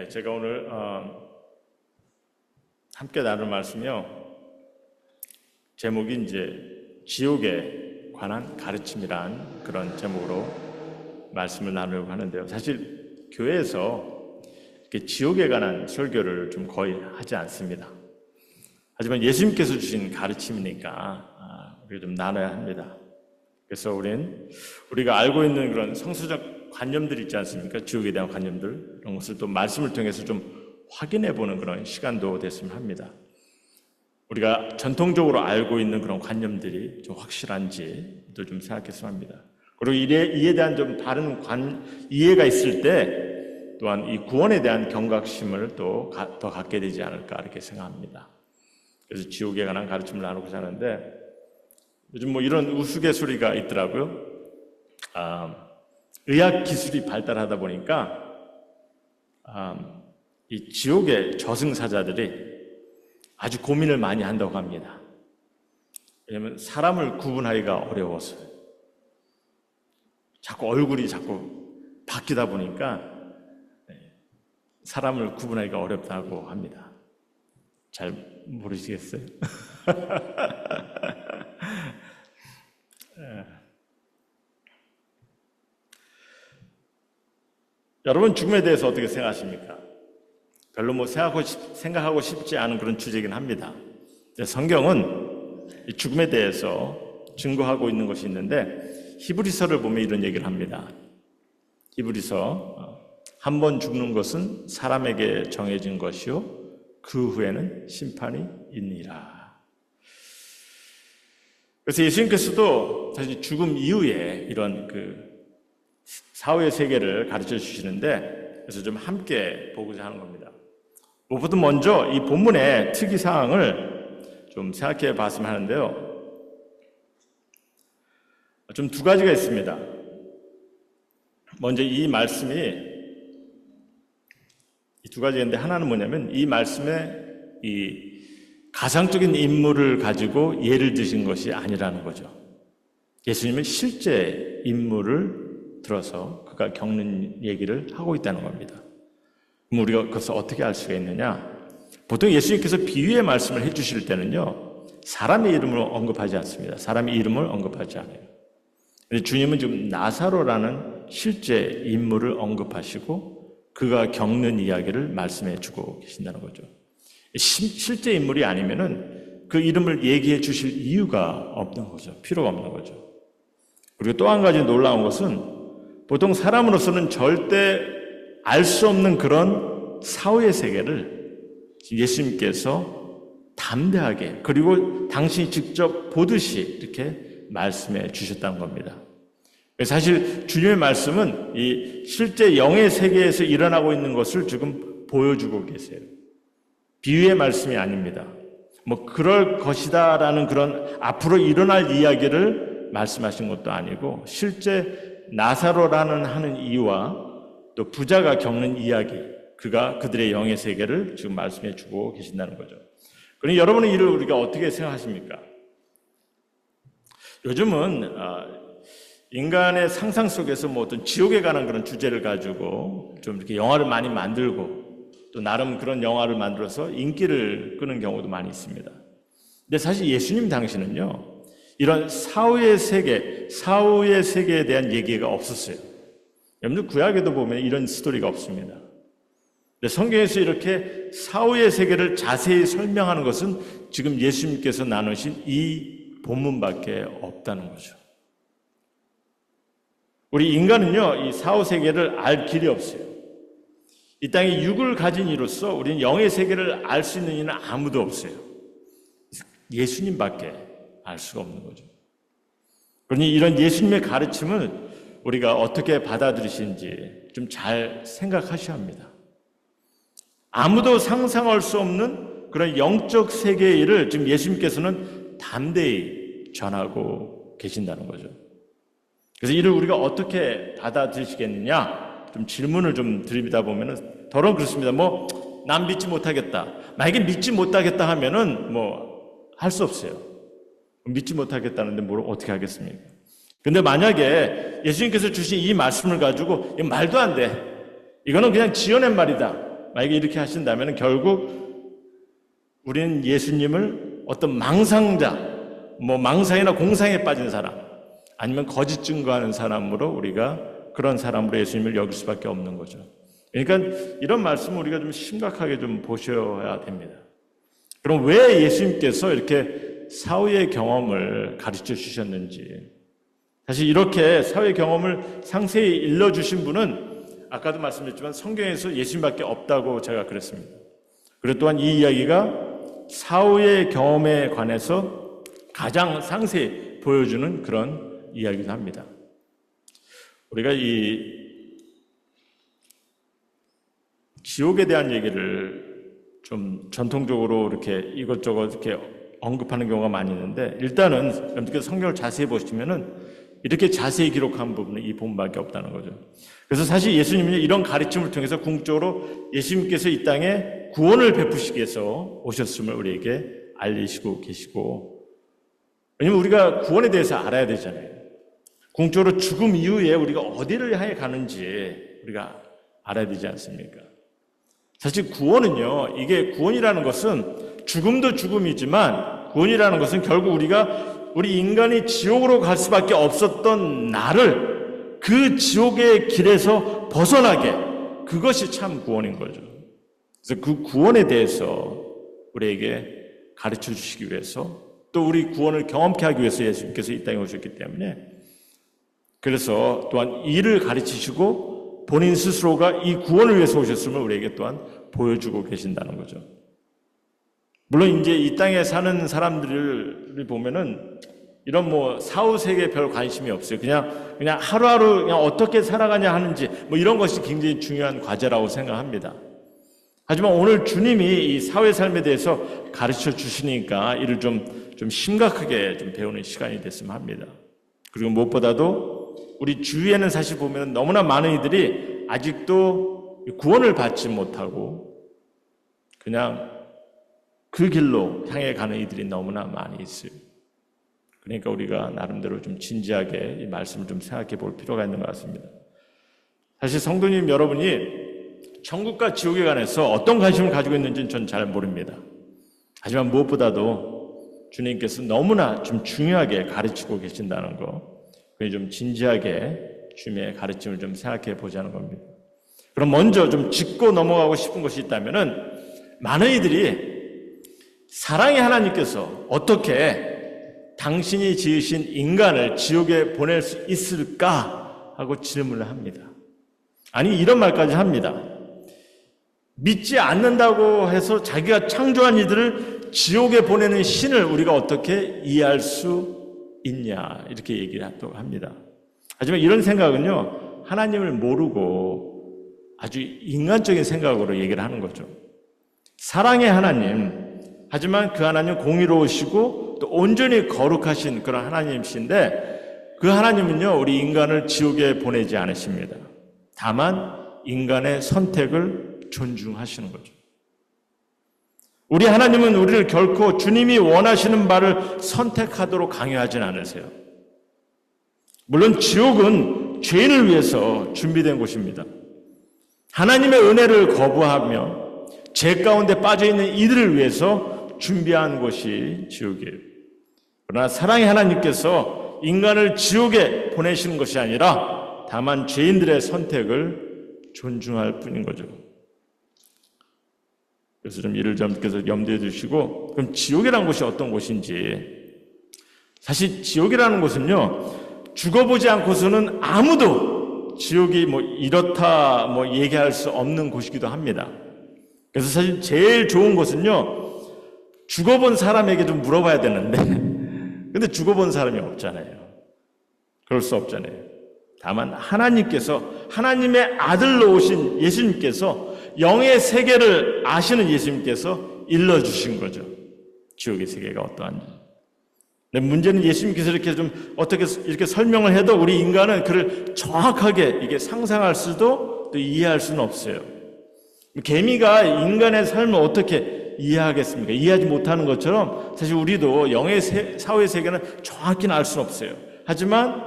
제가 오늘 함께 나눌 말씀이요. 제목이 이제 지옥에 관한 가르침이란 그런 제목으로 말씀을 나누려고 하는데요. 사실 교회에서 이렇게 지옥에 관한 설교를 좀 거의 하지 않습니다. 하지만 예수님께서 주신 가르침이니까 우리가 좀 나눠야 합니다. 그래서 우리가 알고 있는 그런 성서적 관념들 있지 않습니까? 지옥에 대한 관념들, 이런 것을 또 말씀을 통해서 좀 확인해 보는 그런 시간도 됐으면 합니다. 우리가 전통적으로 알고 있는 그런 관념들이 좀 확실한지도 좀 생각했으면 합니다. 그리고 이에 대한 좀 다른 이해가 있을 때 또한 이 구원에 대한 경각심을 또 더 갖게 되지 않을까 이렇게 생각합니다. 그래서 지옥에 관한 가르침을 나누고자 하는데, 요즘 이런 우스갯소리가 있더라고요. 의학 기술이 발달하다 보니까 이 지옥의 저승사자들이 아주 고민을 많이 한다고 합니다. 왜냐하면 사람을 구분하기가 어려워서요. 얼굴이 자꾸 바뀌다 보니까 사람을 구분하기가 어렵다고 합니다. 잘 모르시겠어요? 여러분, 죽음에 대해서 어떻게 생각하십니까? 별로 생각하고 싶지 않은 그런 주제이긴 합니다. 성경은 죽음에 대해서 증거하고 있는 것이 있는데, 히브리서를 보면 이런 얘기를 합니다. 히브리서, 한 번 죽는 것은 사람에게 정해진 것이요 그 후에는 심판이 있니라. 그래서 예수님께서도 사실 죽음 이후에 이런 사후의 세계를 가르쳐 주시는데, 그래서 좀 함께 보고자 하는 겁니다. 무엇보다 먼저 이 본문의 특이사항을 좀 생각해 봤으면 하는데요. 좀 두 가지가 있습니다. 먼저 이 두 가지가 있는데, 하나는 뭐냐면 이 말씀에 이 가상적인 인물을 가지고 예를 드신 것이 아니라는 거죠. 예수님은 실제 인물을 들어서 그가 겪는 얘기를 하고 있다는 겁니다. 그럼 우리가 그것을 어떻게 알 수가 있느냐? 보통 예수님께서 비유의 말씀을 해주실 때는요, 사람의 이름을 언급하지 않습니다. 사람의 이름을 언급하지 않아요. 근데 주님은 지금 나사로라는 실제 인물을 언급하시고 그가 겪는 이야기를 말씀해 주고 계신다는 거죠. 실제 인물이 아니면은 그 이름을 얘기해 주실 이유가 없는 거죠. 필요가 없는 거죠. 그리고 또 한 가지 놀라운 것은, 보통 사람으로서는 절대 알 수 없는 그런 사후의 세계를 예수님께서 담대하게, 그리고 당신이 직접 보듯이 이렇게 말씀해 주셨다는 겁니다. 사실 주님의 말씀은 이 실제 영의 세계에서 일어나고 있는 것을 지금 보여주고 계세요. 비유의 말씀이 아닙니다. 그럴 것이다라는 그런 앞으로 일어날 이야기를 말씀하신 것도 아니고, 실제 나사로라는 하는 이유와 또 부자가 겪는 이야기, 그들의 영의 세계를 지금 말씀해 주고 계신다는 거죠. 그럼 여러분의 일을 우리가 어떻게 생각하십니까? 요즘은 인간의 상상 속에서 어떤 지옥에 관한 그런 주제를 가지고 좀 이렇게 영화를 많이 만들고, 또 나름 그런 영화를 만들어서 인기를 끄는 경우도 많이 있습니다. 근데 사실 예수님 당시는요, 이런 사후의 세계에 대한 얘기가 없었어요. 여러분들 구약에도 보면 이런 스토리가 없습니다. 근데 성경에서 이렇게 사후의 세계를 자세히 설명하는 것은 지금 예수님께서 나누신 이 본문밖에 없다는 거죠. 우리 인간은요, 이 사후 세계를 알 길이 없어요. 이 땅에 육을 가진 이로서 우리는 영의 세계를 알 수 있는 이는 아무도 없어요. 예수님밖에 알 수가 없는 거죠. 그러니 이런 예수님의 가르침을 우리가 어떻게 받아들이시는지 좀 잘 생각하셔야 합니다. 아무도 상상할 수 없는 그런 영적 세계의 일을 지금 예수님께서는 담대히 전하고 계신다는 거죠. 그래서 이를 우리가 어떻게 받아들이시겠느냐? 좀 질문을 좀 드립니다 보면은 더러운 그렇습니다. 난 믿지 못하겠다. 만약에 믿지 못하겠다 하면은 할 수 없어요. 믿지 못하겠다는데 뭘 어떻게 하겠습니까? 근데 만약에 예수님께서 주신 이 말씀을 가지고 말도 안 돼. 이거는 그냥 지어낸 말이다. 만약에 이렇게 하신다면 결국 우리는 예수님을 어떤 망상자, 망상이나 공상에 빠진 사람, 아니면 거짓 증거하는 사람으로 우리가 그런 사람으로 예수님을 여길 수밖에 없는 거죠. 그러니까 이런 말씀을 우리가 좀 심각하게 좀 보셔야 됩니다. 그럼 왜 예수님께서 이렇게 사후의 경험을 가르쳐 주셨는지, 사실 이렇게 사후의 경험을 상세히 일러주신 분은 아까도 말씀드렸지만 성경에서 예수님밖에 없다고 제가 그랬습니다. 그리고 또한 이 이야기가 사후의 경험에 관해서 가장 상세히 보여주는 그런 이야기도 합니다. 우리가 이 지옥에 대한 얘기를 좀 전통적으로 이렇게 이것저것 이렇게 언급하는 경우가 많이 있는데, 일단은 여러분께서 성경을 자세히 보시면은 이렇게 자세히 기록한 부분은 이 부분밖에 없다는 거죠. 그래서 사실 예수님은 이런 가르침을 통해서 궁극적으로 예수님께서 이 땅에 구원을 베푸시기 위해서 오셨음을 우리에게 알리시고 계시고, 왜냐면 우리가 구원에 대해서 알아야 되잖아요. 궁극적으로 죽음 이후에 우리가 어디를 향해 가는지 우리가 알아야 되지 않습니까? 사실 구원은요, 이게 구원이라는 것은 죽음도 죽음이지만 구원이라는 것은 결국 우리 인간이 지옥으로 갈 수밖에 없었던 나를 그 지옥의 길에서 벗어나게, 그것이 참 구원인 거죠. 그래서 그 구원에 대해서 우리에게 가르쳐 주시기 위해서, 또 우리 구원을 경험케 하기 위해서 예수님께서 이 땅에 오셨기 때문에, 그래서 또한 이를 가르치시고 본인 스스로가 이 구원을 위해서 오셨음을 우리에게 또한 보여주고 계신다는 거죠. 물론 이제 이 땅에 사는 사람들을 보면은 이런 사후 세계에 별 관심이 없어요. 그냥 하루하루 그냥 어떻게 살아가냐 하는지 이런 것이 굉장히 중요한 과제라고 생각합니다. 하지만 오늘 주님이 이 사회 삶에 대해서 가르쳐 주시니까 이를 좀 심각하게 좀 배우는 시간이 됐으면 합니다. 그리고 무엇보다도 우리 주위에는 사실 보면 너무나 많은 이들이 아직도 구원을 받지 못하고 그냥 그 길로 향해 가는 이들이 너무나 많이 있어요. 그러니까 우리가 나름대로 좀 진지하게 이 말씀을 좀 생각해 볼 필요가 있는 것 같습니다. 사실 성도님 여러분이 천국과 지옥에 관해서 어떤 관심을 가지고 있는지는 전 잘 모릅니다. 하지만 무엇보다도 주님께서 너무나 좀 중요하게 가르치고 계신다는 거, 그게 좀 진지하게 주님의 가르침을 좀 생각해 보자는 겁니다. 그럼 먼저 좀 짚고 넘어가고 싶은 것이 있다면은, 많은 이들이 사랑의 하나님께서 어떻게 당신이 지으신 인간을 지옥에 보낼 수 있을까 하고 질문을 합니다. 아니, 이런 말까지 합니다. 믿지 않는다고 해서 자기가 창조한 이들을 지옥에 보내는 신을 우리가 어떻게 이해할 수 있냐, 이렇게 얘기를 합니다. 하지만 이런 생각은요, 하나님을 모르고 아주 인간적인 생각으로 얘기를 하는 거죠. 사랑의 하나님, 하지만 그 하나님은 공의로우시고 또 온전히 거룩하신 그런 하나님이신데, 그 하나님은요, 우리 인간을 지옥에 보내지 않으십니다. 다만 인간의 선택을 존중하시는 거죠. 우리 하나님은 우리를 결코 주님이 원하시는 바를 선택하도록 강요하진 않으세요. 물론 지옥은 죄인을 위해서 준비된 곳입니다. 하나님의 은혜를 거부하며 죄 가운데 빠져있는 이들을 위해서 준비한 곳이 지옥이에요. 그러나 사랑의 하나님께서 인간을 지옥에 보내시는 것이 아니라 다만 죄인들의 선택을 존중할 뿐인 거죠. 그래서 좀 이를 점께서 염두에 두시고, 그럼 지옥이라는 곳이 어떤 곳인지. 사실 지옥이라는 곳은요, 죽어보지 않고서는 아무도 지옥이 이렇다 얘기할 수 없는 곳이기도 합니다. 그래서 사실 제일 좋은 곳은요, 죽어본 사람에게 좀 물어봐야 되는데 근데 죽어본 사람이 없잖아요. 그럴 수 없잖아요. 다만 하나님께서, 하나님의 아들로 오신 예수님께서, 영의 세계를 아시는 예수님께서 일러주신 거죠. 지옥의 세계가 어떠한지. 근데 문제는 예수님께서 이렇게 좀 어떻게 이렇게 설명을 해도 우리 인간은 그를 정확하게 이게 상상할 수도 또 이해할 수는 없어요. 개미가 인간의 삶을 어떻게 이해하겠습니까? 이해하지 못하는 것처럼 사실 우리도 영의 사후의 세계는 정확히는 알 수는 없어요. 하지만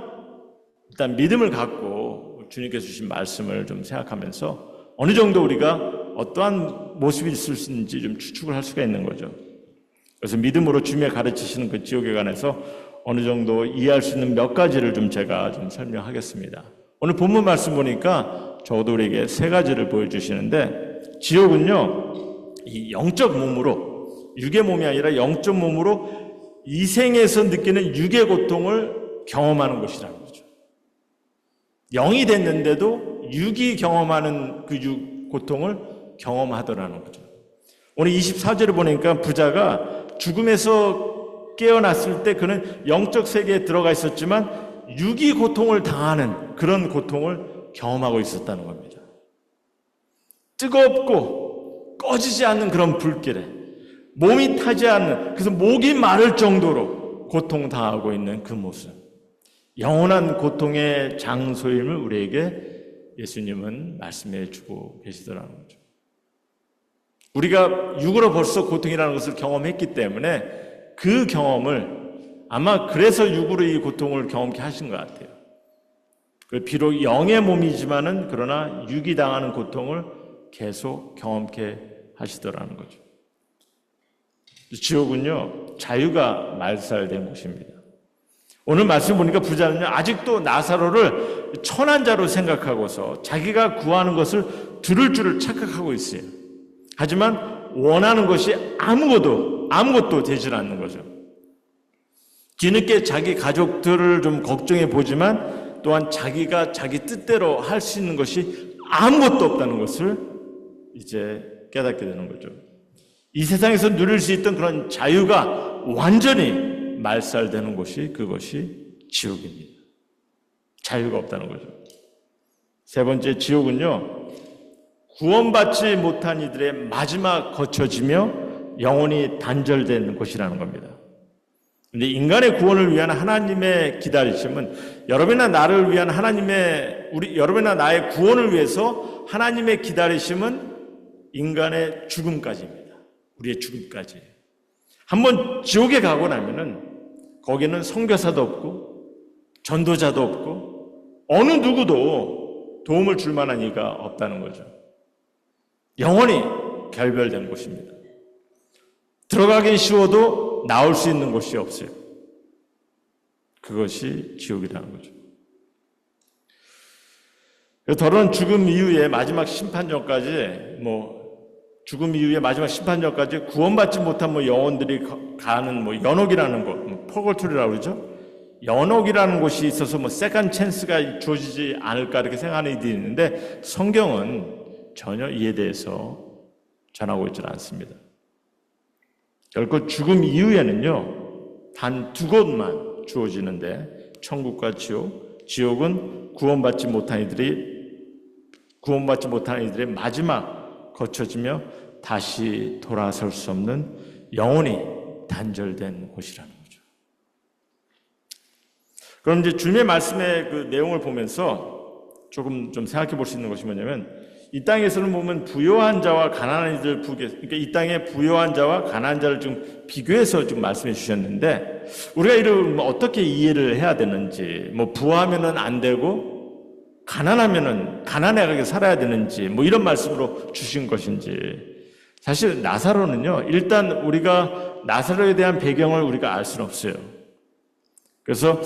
일단 믿음을 갖고 주님께서 주신 말씀을 좀 생각하면서 어느 정도 우리가 어떠한 모습이 있을 수 있는지 좀 추측을 할 수가 있는 거죠. 그래서 믿음으로 주님의 가르치시는 그 지옥에 관해서 어느 정도 이해할 수 있는 몇 가지를 좀 제가 좀 설명하겠습니다. 오늘 본문 말씀 보니까 적어도 우리에게 세 가지를 보여주시는데, 지옥은요, 이 영적 몸으로, 육의 몸이 아니라 영적 몸으로 이 생에서 느끼는 육의 고통을 경험하는 곳이라는 거죠. 영이 됐는데도 육이 경험하는 그 고통을 경험하더라는 거죠. 오늘 24절을 보니까 부자가 죽음에서 깨어났을 때 그는 영적 세계에 들어가 있었지만 육이 고통을 당하는 그런 고통을 경험하고 있었다는 겁니다. 뜨겁고 꺼지지 않는 그런 불길에 몸이 타지 않는, 그래서 목이 마를 정도로 고통당하고 있는 그 모습, 영원한 고통의 장소임을 우리에게 예수님은 말씀해 주고 계시더라는 거죠. 우리가 육으로 벌써 고통이라는 것을 경험했기 때문에 그 경험을 아마 그래서 육으로 이 고통을 경험케 하신 것 같아요. 비록 영의 몸이지만은 그러나 육이 당하는 고통을 계속 경험케 하시더라는 거죠. 지옥은요, 자유가 말살된 곳입니다. 오늘 말씀 보니까 부자는요, 아직도 나사로를 천한 자로 생각하고서 자기가 구하는 것을 들을 줄을 착각하고 있어요. 하지만 원하는 것이 아무것도 되질 않는 거죠. 뒤늦게 자기 가족들을 좀 걱정해 보지만 또한 자기가 자기 뜻대로 할 수 있는 것이 아무것도 없다는 것을 이제 깨닫게 되는 거죠. 이 세상에서 누릴 수 있던 그런 자유가 완전히 말살되는 곳이 그것이 지옥입니다. 자유가 없다는 거죠. 세 번째, 지옥은요, 구원받지 못한 이들의 마지막 거처지며 영원히 단절되는 곳이라는 겁니다. 근데 인간의 구원을 위한 하나님의 기다리심은 여러분이나 나를 위한 여러분이나 나의 구원을 위해서 하나님의 기다리심은 인간의 죽음까지입니다. 우리의 죽음까지. 한번 지옥에 가고 나면은 거기는 선교사도 없고 전도자도 없고 어느 누구도 도움을 줄 만한 이가 없다는 거죠. 영원히 결별된 곳입니다. 들어가긴 쉬워도 나올 수 있는 곳이 없어요. 그것이 지옥이라는 거죠. 더러운 죽음 이후에 마지막 심판전까지 구원받지 못한 영혼들이 가는 연옥이라는 곳, 퍼거토리라고 그러죠. 연옥이라는 곳이 있어서 세컨 찬스가 주어지지 않을까 이렇게 생각하는 이들이 있는데 성경은 전혀 이에 대해서 전하고 있지 않습니다. 결코 죽음 이후에는요, 단 두 곳만 주어지는데 천국과 지옥, 지옥은 구원받지 못한 이들의 마지막 거쳐지며 다시 돌아설 수 없는 영원히 단절된 곳이라는 거죠. 그럼 이제 주님의 말씀의 그 내용을 보면서 조금 좀 생각해 볼 수 있는 것이 뭐냐면, 이 땅에서는 보면 부요한 자와 가난한 이들 그러니까 이 땅에 부요한 자와 가난한 자를 좀 비교해서 좀 말씀해 주셨는데, 우리가 이를 어떻게 이해를 해야 되는지, 부하면은 안 되고 가난하면은 가난하게 살아야 되는지, 이런 말씀으로 주신 것인지. 사실 나사로는요, 일단 우리가 나사로에 대한 배경을 우리가 알 수는 없어요. 그래서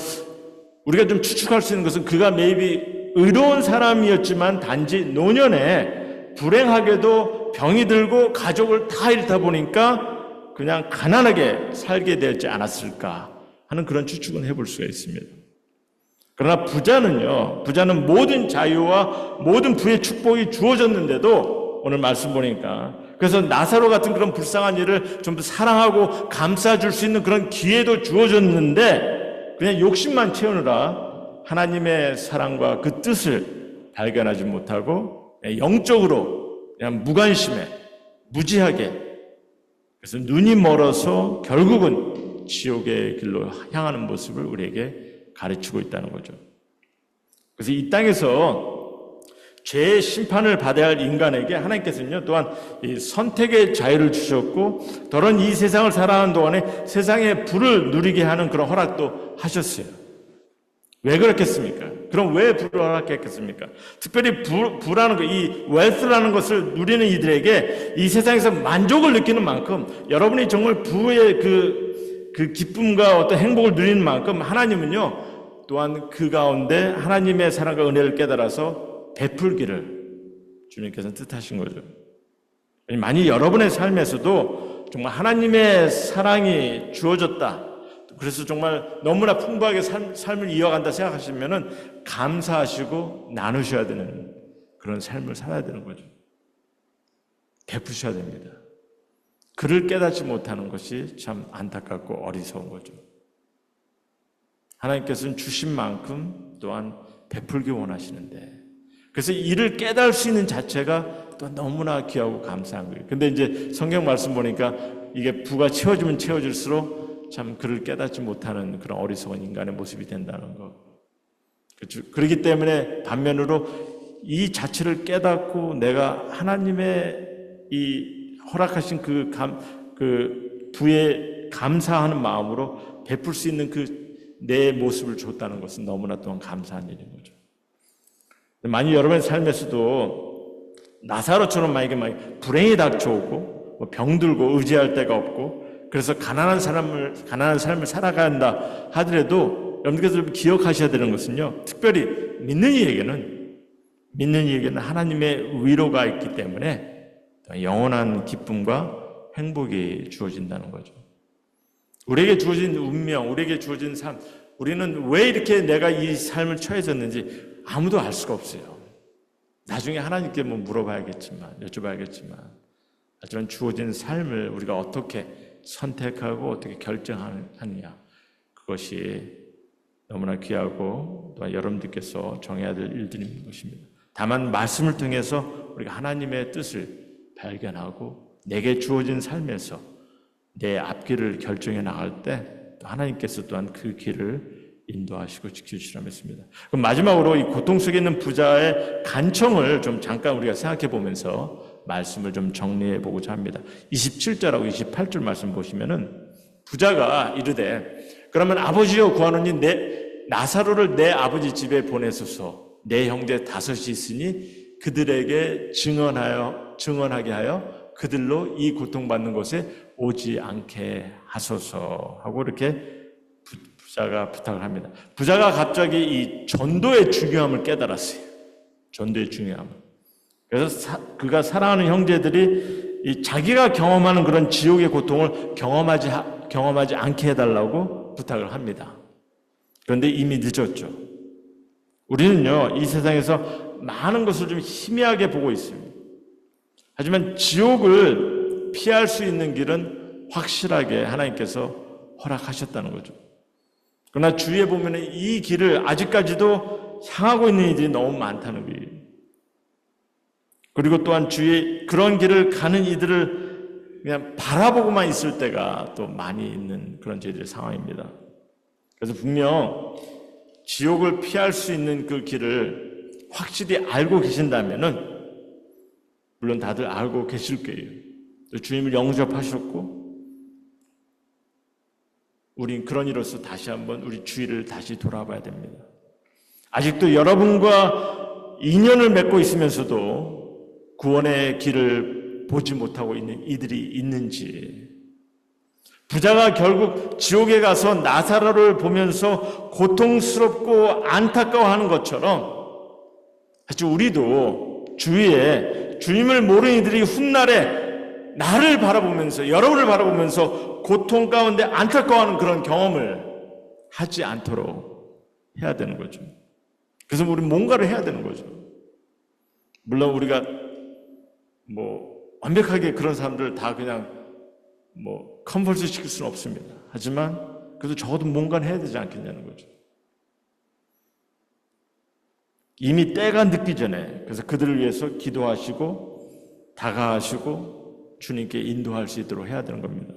우리가 좀 추측할 수 있는 것은 그가 maybe 의로운 사람이었지만 단지 노년에 불행하게도 병이 들고 가족을 다 잃다 보니까 그냥 가난하게 살게 되지 않았을까 하는 그런 추측은 해볼 수가 있습니다. 그러나 부자는 모든 자유와 모든 부의 축복이 주어졌는데도 오늘 말씀 보니까, 그래서 나사로 같은 그런 불쌍한 일을 좀 더 사랑하고 감싸줄 수 있는 그런 기회도 주어졌는데 그냥 욕심만 채우느라 하나님의 사랑과 그 뜻을 발견하지 못하고 영적으로 그냥 무관심해, 무지하게, 그래서 눈이 멀어서 결국은 지옥의 길로 향하는 모습을 우리에게 가르치고 있다는 거죠. 그래서 이 땅에서 죄의 심판을 받아야 할 인간에게 하나님께서는요, 또한 이 선택의 자유를 주셨고 더러운 이 세상을 살아가는 동안에 세상의 불을 누리게 하는 그런 허락도 하셨어요. 왜 그렇겠습니까? 그럼 왜 부를 허락했겠습니까? 특별히 부라는 것, 이 웰스라는 것을 누리는 이들에게 이 세상에서 만족을 느끼는 만큼, 여러분이 정말 부의 그 기쁨과 어떤 행복을 누리는 만큼 하나님은요, 또한 그 가운데 하나님의 사랑과 은혜를 깨달아서 베풀기를 주님께서는 뜻하신 거죠. 만약 여러분의 삶에서도 정말 하나님의 사랑이 주어졌다, 그래서 정말 너무나 풍부하게 삶을 이어간다 생각하시면은 감사하시고 나누셔야 되는 그런 삶을 살아야 되는 거죠. 베푸셔야 됩니다. 그를 깨닫지 못하는 것이 참 안타깝고 어리석은 거죠. 하나님께서는 주신 만큼 또한 베풀기 원하시는데, 그래서 이를 깨달을 수 있는 자체가 또 너무나 귀하고 감사한 거예요. 근데 이제 성경 말씀 보니까 이게 부가 채워지면 채워질수록 참 그를 깨닫지 못하는 그런 어리석은 인간의 모습이 된다는 것. 그렇기 때문에 반면으로 이 자체를 깨닫고 내가 하나님의 이 허락하신 그 부에 감사하는 마음으로 베풀 수 있는 그 내 모습을 줬다는 것은 너무나 또한 감사한 일인 거죠. 만약 여러분의 삶에서도 나사로처럼 만약에 불행이 닥쳐오고 병들고 의지할 데가 없고 그래서 가난한 삶을 살아가야 한다 하더라도 여러분께서 기억하셔야 되는 것은요, 특별히 믿는 이에게는 하나님의 위로가 있기 때문에 영원한 기쁨과 행복이 주어진다는 거죠. 우리에게 주어진 운명, 우리에게 주어진 삶, 우리는 왜 이렇게 내가 이 삶을 처해졌는지 아무도 알 수가 없어요. 나중에 하나님께 여쭤봐야겠지만 하지만 주어진 삶을 우리가 어떻게 선택하고 어떻게 결정하느냐, 그것이 너무나 귀하고 또한 여러분들께서 정해야 될 일들인 것입니다. 다만 말씀을 통해서 우리가 하나님의 뜻을 발견하고 내게 주어진 삶에서 내 앞길을 결정해 나갈 때 또 하나님께서 또한 그 길을 인도하시고 지켜주시라 믿습니다. 그럼 마지막으로 이 고통 속에 있는 부자의 간청을 좀 잠깐 우리가 생각해 보면서 말씀을 좀 정리해 보고자 합니다. 27절하고 28절 말씀 보시면은 부자가 이르되 그러면 아버지여 구하노니 나사로를 내 아버지 집에 보내소서. 내 형제 5이 있으니 그들에게 증언하게 하여 그들로 이 고통받는 곳에 오지 않게 하소서 하고 이렇게 부자가 부탁을 합니다. 부자가 갑자기 이 전도의 중요함을 깨달았어요. 전도의 중요함을. 그래서 그가 사랑하는 형제들이 자기가 경험하는 그런 지옥의 고통을 경험하지 않게 해달라고 부탁을 합니다. 그런데 이미 늦었죠. 우리는요, 이 세상에서 많은 것을 좀 희미하게 보고 있습니다. 하지만 지옥을 피할 수 있는 길은 확실하게 하나님께서 허락하셨다는 거죠. 그러나 주위에 보면 이 길을 아직까지도 향하고 있는 이들이 너무 많다는 거예요. 그리고 또한 주위에 그런 길을 가는 이들을 그냥 바라보고만 있을 때가 또 많이 있는 그런 저희들의 상황입니다. 그래서 분명 지옥을 피할 수 있는 그 길을 확실히 알고 계신다면은, 물론 다들 알고 계실 거예요. 주님을 영접하셨고, 우린 그런 이로서 다시 한번 우리 주위를 다시 돌아봐야 됩니다. 아직도 여러분과 인연을 맺고 있으면서도 구원의 길을 보지 못하고 있는 이들이 있는지, 부자가 결국 지옥에 가서 나사로를 보면서 고통스럽고 안타까워하는 것처럼 사실 우리도 주위에 주님을 모르는 이들이 훗날에 나를 바라보면서, 여러분을 바라보면서 고통 가운데 안타까워하는 그런 경험을 하지 않도록 해야 되는 거죠. 그래서 우리는 뭔가를 해야 되는 거죠. 물론 우리가 완벽하게 그런 사람들을 다 그냥 컨버스 시킬 수는 없습니다. 하지만 그래도 적어도 뭔가는 해야 되지 않겠냐는 거죠. 이미 때가 늦기 전에, 그래서 그들을 위해서 기도하시고 다가가시고 주님께 인도할 수 있도록 해야 되는 겁니다.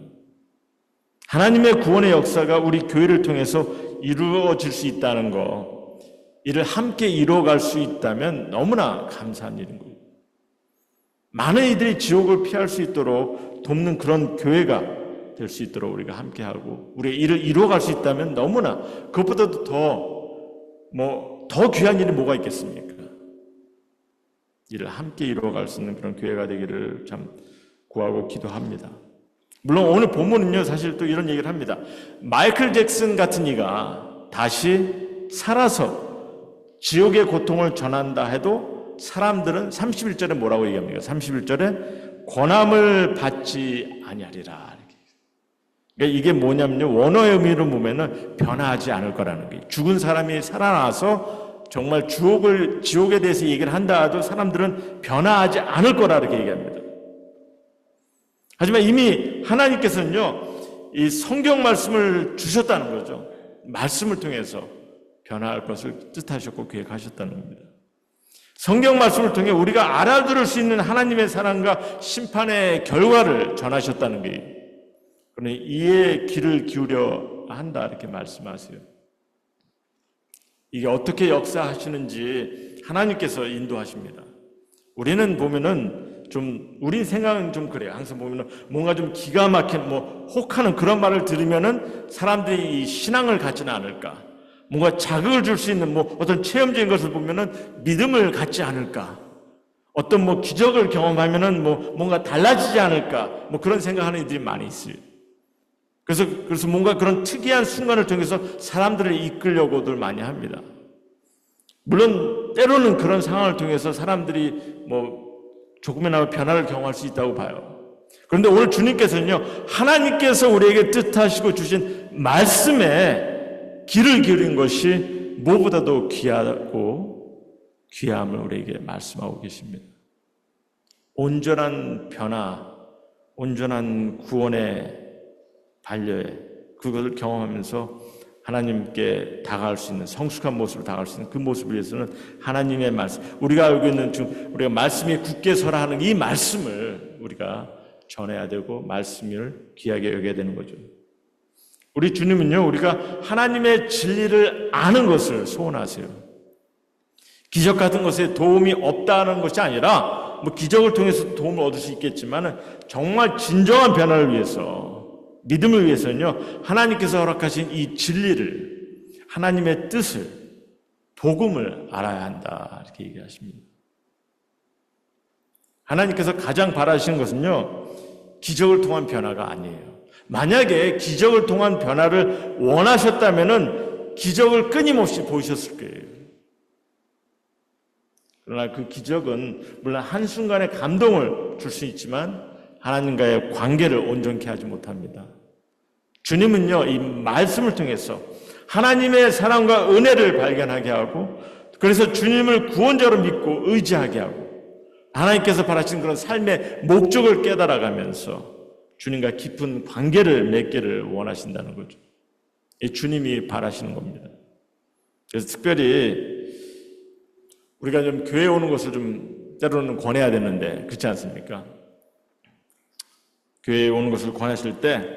하나님의 구원의 역사가 우리 교회를 통해서 이루어질 수 있다는 거, 이를 함께 이루어갈 수 있다면 너무나 감사한 일인 거예요. 많은 이들이 지옥을 피할 수 있도록 돕는 그런 교회가 될 수 있도록 우리가 함께하고 우리가 이를 이루어갈 수 있다면 너무나, 그것보다도 더 더 귀한 일이 뭐가 있겠습니까? 이를 함께 이루어갈 수 있는 그런 교회가 되기를 참 구하고 기도합니다. 물론 오늘 본문은요, 사실 또 이런 얘기를 합니다. 마이클 잭슨 같은 이가 다시 살아서 지옥의 고통을 전한다 해도 사람들은 31절에 뭐라고 얘기합니까? 31절에 권함을 받지 아니하리라. 그러니까 이게 뭐냐면요, 원어의 의미로 보면은 변화하지 않을 거라는 거예요. 죽은 사람이 살아나서 정말 지옥에 대해서 얘기를 한다 해도 사람들은 변화하지 않을 거라 이렇게 얘기합니다. 하지만 이미 하나님께서는요, 이 성경 말씀을 주셨다는 거죠. 말씀을 통해서 변화할 것을 뜻하셨고 계획하셨다는 겁니다. 성경 말씀을 통해 우리가 알아들을 수 있는 하나님의 사랑과 심판의 결과를 전하셨다는 거예요. 그러니 이에 귀를 기울여 한다 이렇게 말씀하세요. 이게 어떻게 역사하시는지 하나님께서 인도하십니다. 우리는 보면은 우리 생각은 좀 그래요. 항상 보면은 뭔가 좀 기가 막힌, 혹하는 그런 말을 들으면은 사람들이 이 신앙을 갖지는 않을까. 뭔가 자극을 줄 수 있는 어떤 체험적인 것을 보면은 믿음을 갖지 않을까. 어떤 기적을 경험하면은 뭔가 달라지지 않을까. 그런 생각하는 이들이 많이 있어요. 그래서 뭔가 그런 특이한 순간을 통해서 사람들을 이끌려고들 많이 합니다. 물론 때로는 그런 상황을 통해서 사람들이 조금이나마 변화를 경험할 수 있다고 봐요. 그런데 오늘 주님께서는요, 하나님께서 우리에게 뜻하시고 주신 말씀에 귀를 기울인 것이 무엇보다도 귀하고 귀함을 우리에게 말씀하고 계십니다. 온전한 변화, 온전한 구원의 반려에 그것을 경험하면서 하나님께 다가갈 수 있는 성숙한 모습으로 다가갈 수 있는 그 모습을 위해서는 하나님의 말씀, 우리가 알고 있는 우리가 말씀이 굳게 서라 하는 이 말씀을 우리가 전해야 되고 말씀을 귀하게 여겨야 되는 거죠. 우리 주님은요, 우리가 하나님의 진리를 아는 것을 소원하세요. 기적 같은 것에 도움이 없다는 것이 아니라 기적을 통해서 도움을 얻을 수 있겠지만 정말 진정한 변화를 위해서, 믿음을 위해서는요, 하나님께서 허락하신 이 진리를, 하나님의 뜻을, 복음을 알아야 한다 이렇게 얘기하십니다. 하나님께서 가장 바라시는 것은요, 기적을 통한 변화가 아니에요. 만약에 기적을 통한 변화를 원하셨다면은 기적을 끊임없이 보이셨을 거예요. 그러나 그 기적은 물론 한순간에 감동을 줄 수 있지만 하나님과의 관계를 온전케 하지 못합니다. 주님은요, 이 말씀을 통해서 하나님의 사랑과 은혜를 발견하게 하고, 그래서 주님을 구원자로 믿고 의지하게 하고, 하나님께서 바라시는 그런 삶의 목적을 깨달아가면서 주님과 깊은 관계를 맺기를 원하신다는 거죠. 이 주님이 바라시는 겁니다. 그래서 특별히 우리가 좀 교회에 오는 것을 좀 때로는 권해야 되는데 그렇지 않습니까? 교회에 오는 것을 권하실 때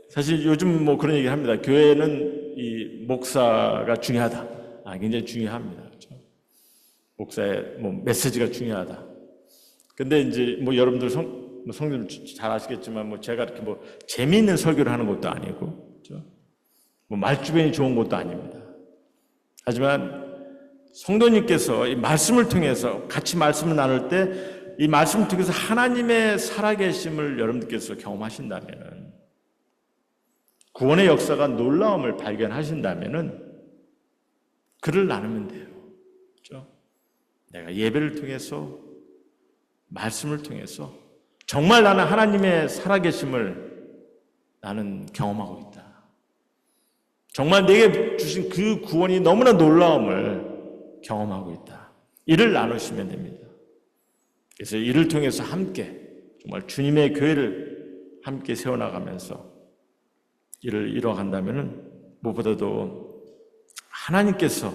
사실 요즘 그런 얘기를 합니다. 교회는 이 목사가 중요하다. 굉장히 중요합니다. 그렇죠? 목사의 메시지가 중요하다. 근데 이제 여러분들 성도님 잘 아시겠지만 제가 이렇게 재미있는 설교를 하는 것도 아니고, 그렇죠? 말주변이 좋은 것도 아닙니다. 하지만 성도님께서 이 말씀을 통해서 같이 말씀을 나눌 때 이 말씀을 통해서 하나님의 살아계심을 여러분들께서 경험하신다면, 구원의 역사가 놀라움을 발견하신다면 글을 나누면 돼요. 그렇죠? 내가 예배를 통해서, 말씀을 통해서 정말 나는 하나님의 살아계심을 나는 경험하고 있다. 정말 내게 주신 그 구원이 너무나 놀라움을 경험하고 있다. 이를 나누시면 됩니다. 그래서 이를 통해서 함께 정말 주님의 교회를 함께 세워나가면서 이를 이뤄간다면 무엇보다도 하나님께서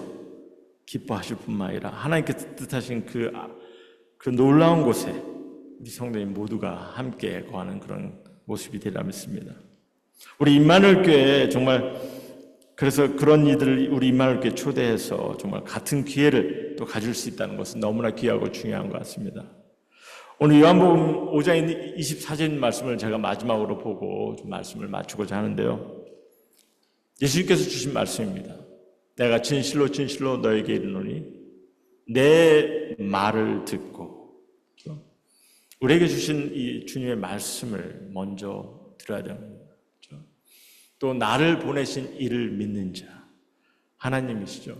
기뻐하실 뿐만 아니라 하나님께서 뜻하신 그 놀라운 곳에 우리 성도님 모두가 함께 거하는 그런 모습이 되리라 믿습니다. 우리 임마누엘 교회에 정말 그래서 그런 이들을 우리 임마누엘 교회에 초대해서 정말 같은 기회를 또 가질 수 있다는 것은 너무나 귀하고 중요한 것 같습니다. 오늘 요한복음 5장 24절 말씀을 제가 마지막으로 보고 좀 말씀을 마치고자 하는데요. 예수님께서 주신 말씀입니다. 내가 진실로 진실로 너에게 이르노니 내 말을 듣고, 우리에게 주신 이 주님의 말씀을 먼저 들어야 됩니다. 또 나를 보내신 이를 믿는 자, 하나님이시죠.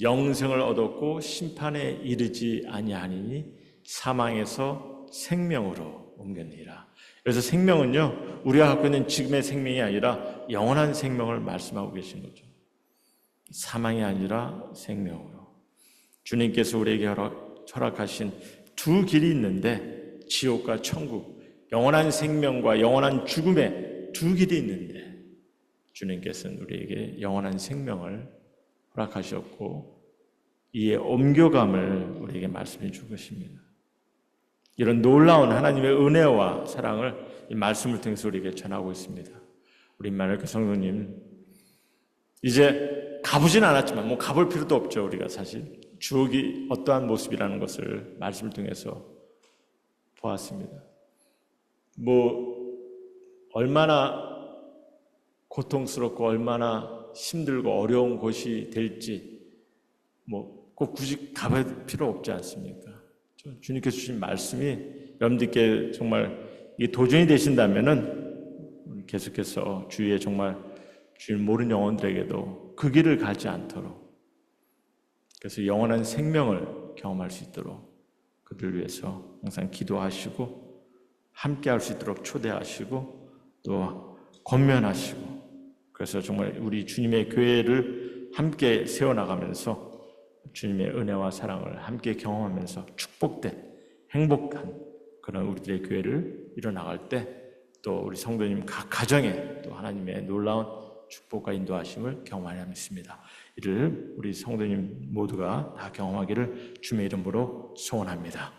영생을 얻었고 심판에 이르지 아니하니니 사망에서 생명으로 옮겼느니라. 그래서 생명은요, 우리가 갖고 있는 지금의 생명이 아니라 영원한 생명을 말씀하고 계신 거죠. 사망이 아니라 생명으로. 주님께서 우리에게 허락하신 두 길이 있는데, 지옥과 천국, 영원한 생명과 영원한 죽음의 두 길이 있는데, 주님께서는 우리에게 영원한 생명을 허락하셨고 이에 옮겨감을 우리에게 말씀해 주고 계십니다. 이런 놀라운 하나님의 은혜와 사랑을 이 말씀을 통해서 우리에게 전하고 있습니다. 우리 만일교 성도님, 이제 가보진 않았지만 가볼 필요도 없죠. 우리가 사실 주옥이 어떠한 모습이라는 것을 말씀을 통해서 보았습니다. 얼마나 고통스럽고 얼마나 힘들고 어려운 곳이 될지 꼭 굳이 가볼 필요 없지 않습니까? 주님께서 주신 말씀이 여러분들께 정말 이게 도전이 되신다면은 계속해서 주위에 정말 주님 모르는 영혼들에게도 그 길을 가지 않도록, 그래서 영원한 생명을 경험할 수 있도록 그들을 위해서 항상 기도하시고 함께 할 수 있도록 초대하시고 또 권면하시고, 그래서 정말 우리 주님의 교회를 함께 세워나가면서 주님의 은혜와 사랑을 함께 경험하면서 축복된 행복한 그런 우리들의 교회를 이뤄나갈 때 또 우리 성도님 각 가정에 또 하나님의 놀라운 축복과 인도하심을 경험하려 믿습니다. 이를 우리 성도님 모두가 다 경험하기를 주님의 이름으로 소원합니다.